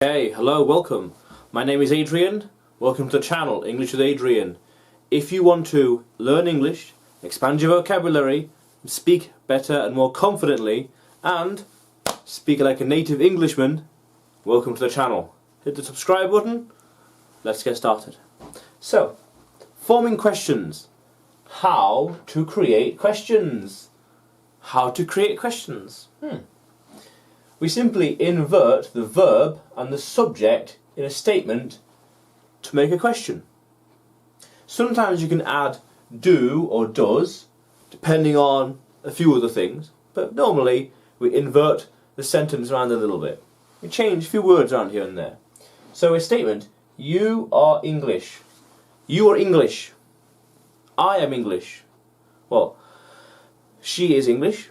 Hey, hello, welcome. My name is Adrian. Welcome to the channel, English with Adrian. If you want to learn English, expand your vocabulary, speak better and more confidently, and speak like a native Englishman, welcome to the channel. Hit the subscribe button. Let's get started. So, forming questions. How to create questions. How to create questions. We simply invert the verb and the subject in a statement to make a question. Sometimes you can add do or does, depending on a few other things, but normally we invert the sentence around a little bit. We change a few words around here and there. So a statement, you are English. You are English. I am English. Well, she is English.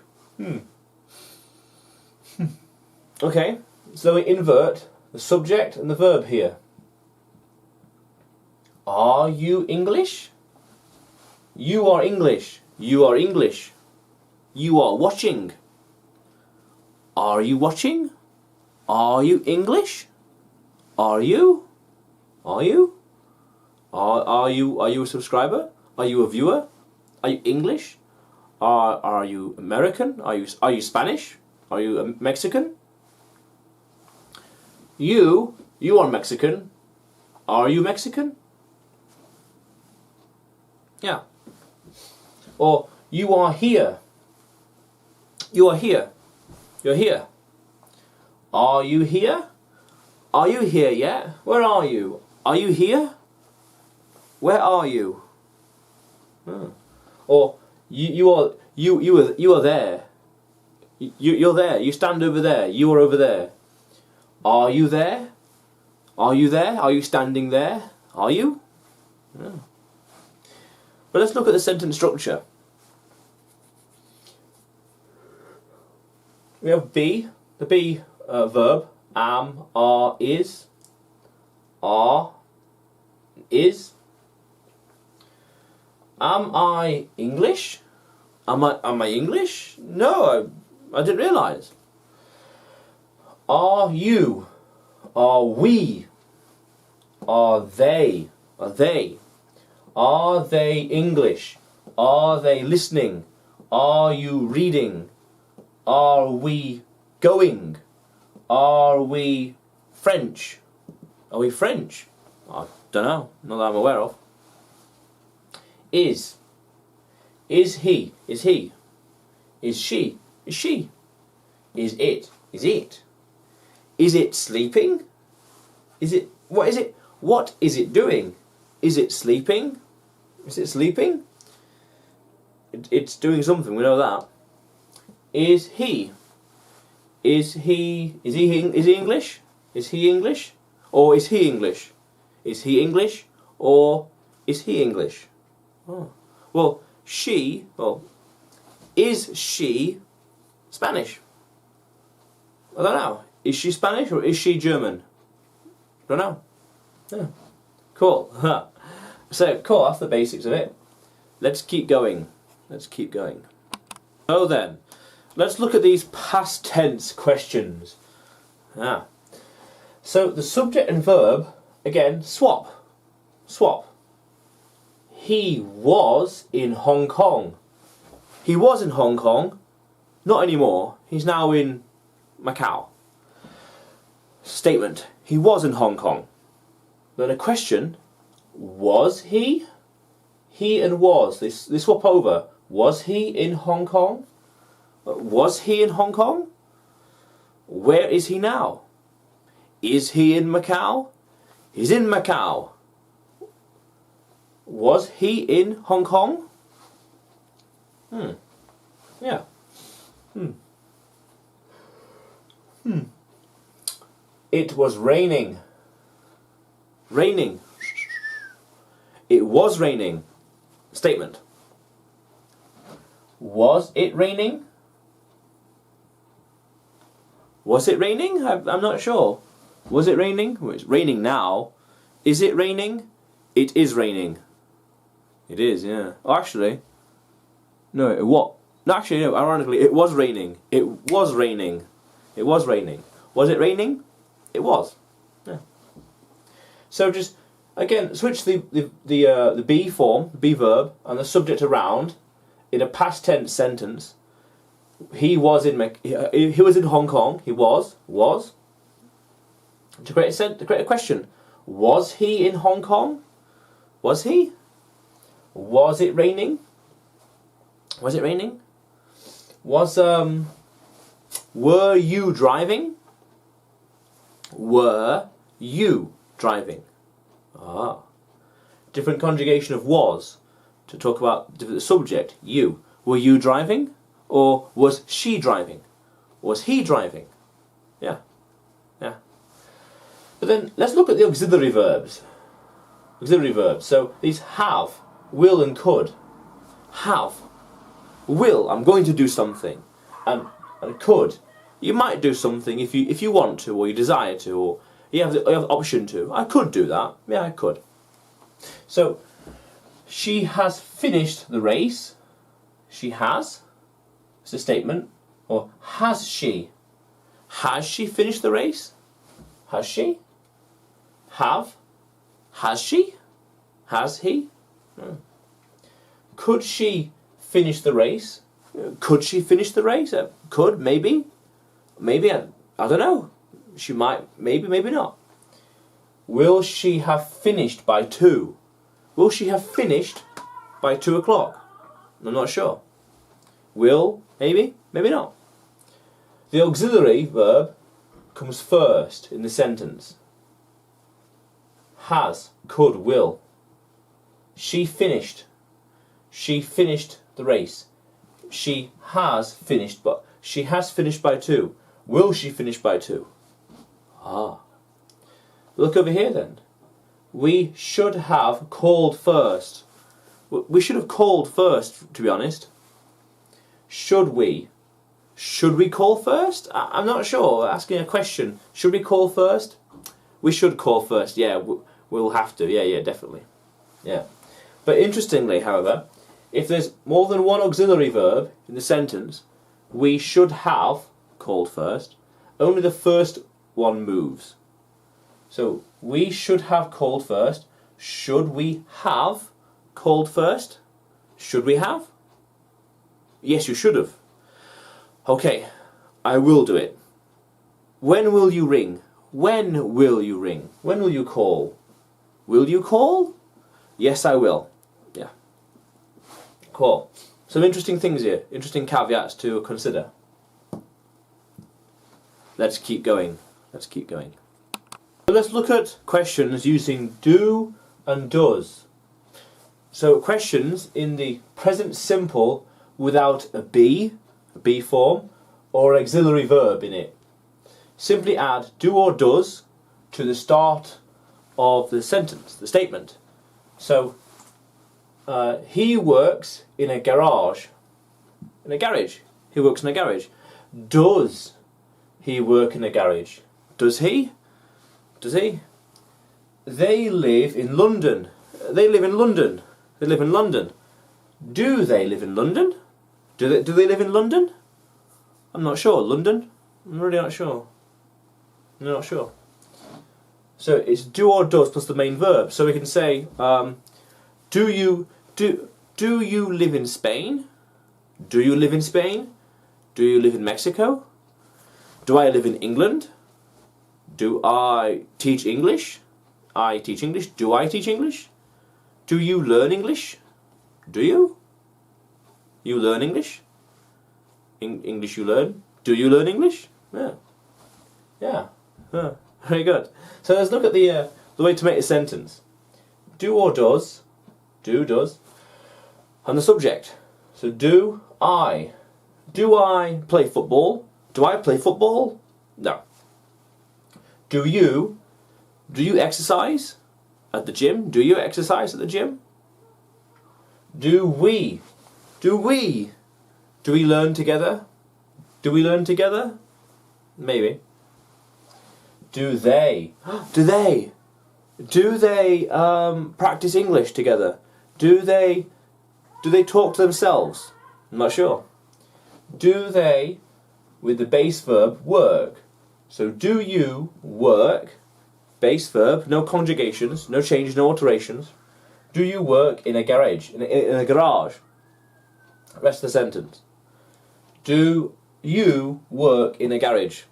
Okay, so we invert the subject and the verb here. Are you English? You are English. You are English. You are watching. Are you watching? Are you English? Are you? Are you? Are you a subscriber? Are you a viewer? Are you English? Are you American? Are you Spanish? Are you a Mexican? You are Mexican. Are you Mexican? Yeah. Or you are here. You are here. You're here. Are you here? Are you here yet? Where are you? Are you here? Where are you? Or you are there. You're there. You stand over there. You are over there. Are you there? Are you there? Are you standing there? Are you? No. But let's look at the sentence structure. We have be, the be verb, am, are, is. Am I English? Am I English? No, I didn't realise. Are you? Are we? Are they? Are they? Are they English? Are they listening? Are you reading? Are we going? Are we French? Are we French? I don't know. Not that I'm aware of. Is. Is he? Is he? Is she? Is she? Is it? Is it? Is it sleeping? Is it? What is it? What is it doing? Is it sleeping? Is it sleeping? It's doing something, we know that. Is he? Is he English? Is he English? Or is he English? Is he English? Or is he English? Oh. Well, is she Spanish? I don't know. Is she Spanish or is she German? Don't know. Yeah. Cool. So, cool, that's the basics of it. Let's keep going. Let's keep going. So then, let's look at these past tense questions. So, the subject and verb, again, swap. Swap. He was in Hong Kong. He was in Hong Kong. Not anymore. He's now in Macau. Statement. He was in Hong Kong. Then a question. Was he? He and was. They swap over. Was he in Hong Kong? Was he in Hong Kong? Where is he now? Is he in Macau? He's in Macau. Was he in Hong Kong? Yeah. It was raining. Raining. It was raining. Statement. Was it raining? Was it raining? I'm not sure. Was it raining? Well, it's raining now. Is it raining? It is raining. It is, yeah. Oh, actually, no, it what? No, actually, no. Ironically, it was raining. It was raining. It was raining. Was it raining? It was. Yeah. So just again switch the be form, be verb, and the subject around in a past tense sentence. He was in Hong Kong. He was. To create a question. Was he in Hong Kong? Was he? Was it raining? Was it raining? Were you driving? Were you driving? Ah. Different conjugation of was to talk about the subject, you. Were you driving? Or was she driving? Was he driving? Yeah. Yeah. But then let's look at the auxiliary verbs. Auxiliary verbs. So these have, will and could. Have. Will, I'm going to do something. And could, you might do something if you want to, or you desire to, or you have the option to. I could do that. Yeah, I could. So, she has finished the race. She has. It's a statement. Or has she? Has she finished the race? Has she? Have? Has she? Has he? Could she finish the race? Could she finish the race? Could, maybe. Maybe, I don't know. She might, maybe not. Will she have finished by 2? Will she have finished by 2 o'clock? I'm not sure. Will, maybe not. The auxiliary verb comes first in the sentence. Has, could, will. She finished. She finished the race. She has finished, but she has finished by 2. Will she finish by 2? Ah. Look over here then. We should have called first. We should have called first, to be honest. Should we? Should we call first? I'm not sure. Asking a question. Should we call first? We should call first. Yeah, we'll have to. Yeah, definitely. Yeah. But interestingly, however, if there's more than one auxiliary verb in the sentence, we should have called first. Only the first one moves. So, we should have called first. Should we have called first? Should we have? Yes, you should have. Okay, I will do it. When will you ring? When will you ring? When will you call? Will you call? Yes, I will. Yeah. Cool. Some interesting things here. Interesting caveats to consider. Let's keep going. So let's look at questions using do and does. So questions in the present simple without a be form, or auxiliary verb in it. Simply add do or does to the start of the sentence, the statement. So, he works in a garage. In a garage. He works in a garage. Does he work in a garage? Does he? Does he? They live in London. They live in London. They live in London. Do they live in London? Do they live in London? I'm not sure. London? I'm really not sure. I'm not sure. So it's do or does plus the main verb. So we can say, do you live in Spain? Do you live in Spain? Do you live in Mexico? Do I live in England? Do I teach English? I teach English. Do I teach English? Do you learn English? Do you? You learn English? English you learn? Do you learn English? Yeah. Yeah. Very good. So let's look at the way to make a sentence. Do or does. Do, does. And the subject. So do I. Do I play football? Do I play football? No. Do you exercise at the gym? Do you exercise at the gym? Do we learn together? Do we learn together? Maybe. Do they practice English together? Do they talk to themselves? I'm not sure. Do they, with the base verb, work? So do you work base verb, no conjugations, no changes, no alterations. Do you work in a garage? In a garage. Rest of the sentence. Do you work in a garage?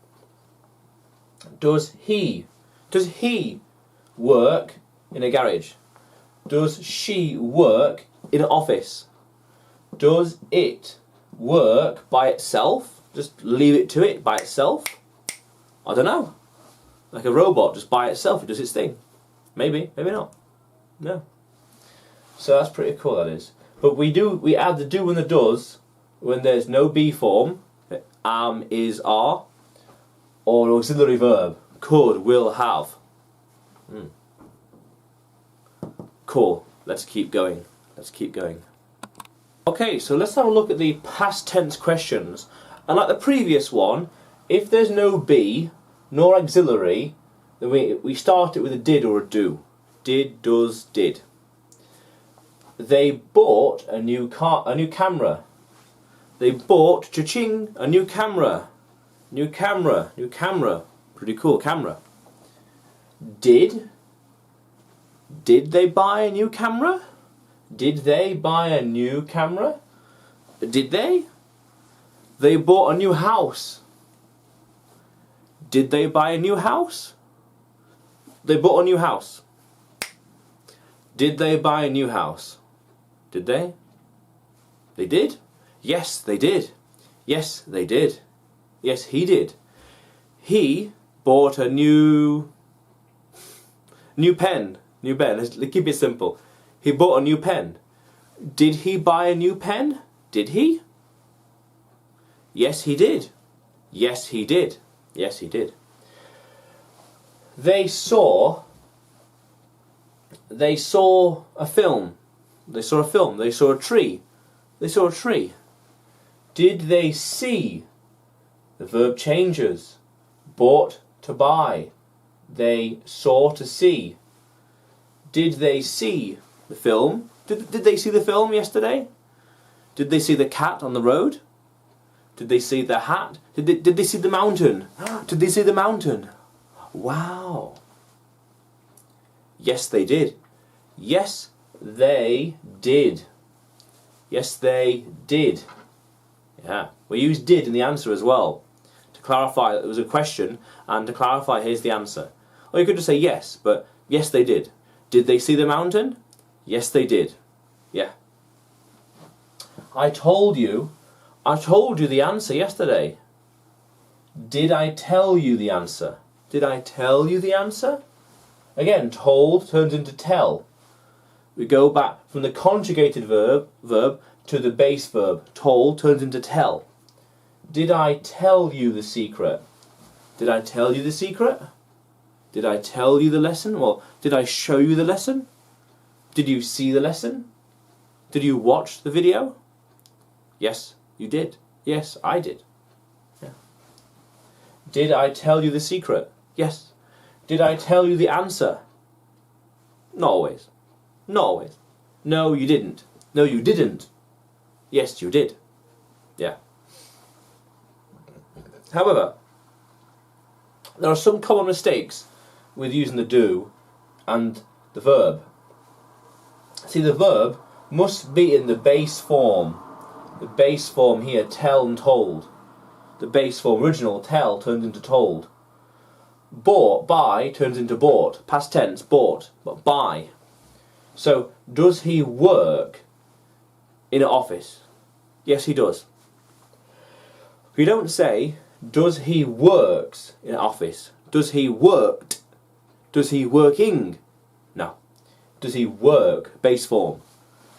Does he work in a garage? Does she work in an office? Does it work by itself? Just leave it to it by itself? I don't know. Like a robot, just by itself, it does its thing. Maybe, maybe not. No. So that's pretty cool, that is. But we add the do and the does when there's no be form, am, is, are, or auxiliary verb, could, will, have. Cool. Let's keep going. Let's keep going. Okay, so let's have a look at the past tense questions. And like the previous one, if there's no be, nor auxiliary, then we start it with a did or a do. Did, does, did. They bought a new camera. They bought, cha-ching, a new camera. New camera, new camera. Pretty cool, camera. Did they buy a new camera? Did they buy a new camera? Did they? They bought a new house. Did they buy a new house? They bought a new house. Did they buy a new house? Did they? They did? Yes, they did. Yes, they did. Yes, he did. He bought a new pen. New pen. Let's keep it simple. He bought a new pen. Did he buy a new pen? Did he? Yes, he did. Yes, he did. Yes, he did. They saw a film. They saw a film. They saw a tree. They saw a tree. Did they see? The verb changes. Bought to buy. They saw to see. Did they see the film? Did they see the film yesterday? Did they see the cat on the road? Did they see the hat? Did they see the mountain? Did they see the mountain? Wow. Yes, they did. Yes, they did. Yes, they did. Yeah. We use did in the answer as well to clarify that it was a question, and to clarify, here's the answer. Or you could just say yes, but yes, they did. Did they see the mountain? Yes, they did. Yeah. I told you the answer yesterday. Did I tell you the answer? Did I tell you the answer? Again, told turns into tell. We go back from the conjugated verb to the base verb. Told turns into tell. Did I tell you the secret? Did I tell you the secret? Did I tell you the lesson? Well, did I show you the lesson? Did you see the lesson? Did you watch the video? Yes, you did. Yes, I did. Yeah. Did I tell you the secret? Yes. Did I tell you the answer? Not always. Not always. No, you didn't. No, you didn't. Yes, you did. Yeah. However, there are some common mistakes with using the do and the verb. See, the verb must be in the base form. The base form here, tell and told. The base form, original, tell, turns into told. Bought, buy, turns into bought. Past tense, bought, but buy. So, does he work in an office? Yes, he does. We don't say, does he works in an office? Does he worked? Does he working? No. Does he work? Base form.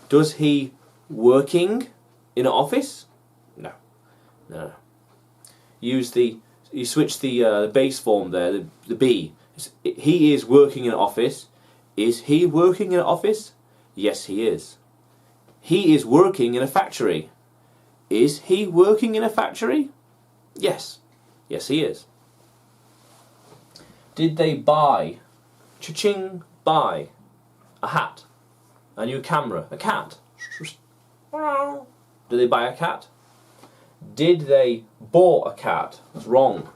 Does he working in an office? No. No. You switch the base form there, the be. He is working in an office. Is he working in an office? Yes, he is. He is working in a factory. Is he working in a factory? Yes. Yes, he is. Did they buy, cha-ching, buy, a hat, a new camera, a cat? Did they buy a cat? Did they bought a cat? That's wrong.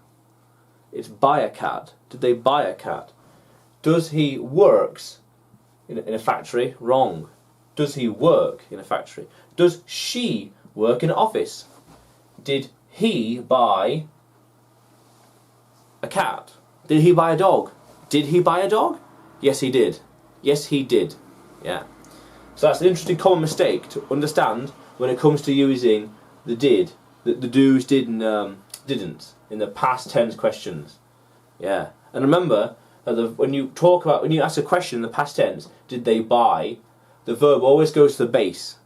It's buy a cat. Did they buy a cat? Does he works in a factory? Wrong. Does he work in a factory? Does she work in an office? Did he buy a cat? Did he buy a dog? Did he buy a dog? Yes, he did. Yes, he did. Yeah. So that's an interesting common mistake to understand when it comes to using the did, the do's, did, and didn't in the past tense questions. Yeah. And remember, when you ask a question in the past tense, did they buy? The verb always goes to the base.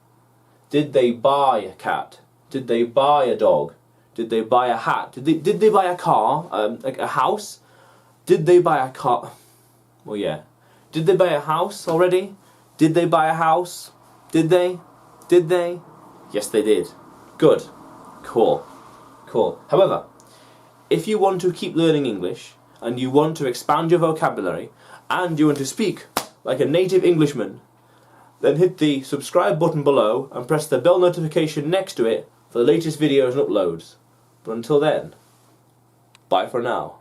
Did they buy a cat? Did they buy a dog? Did they buy a hat? Did they buy a car? Like a house? Did they buy a car? Well, yeah. Did they buy a house already? Did they buy a house? Did they? Did they? Yes, they did. Good. Cool. Cool. However, if you want to keep learning English, and you want to expand your vocabulary, and you want to speak like a native Englishman, then hit the subscribe button below and press the bell notification next to it for the latest videos and uploads. But until then, bye for now.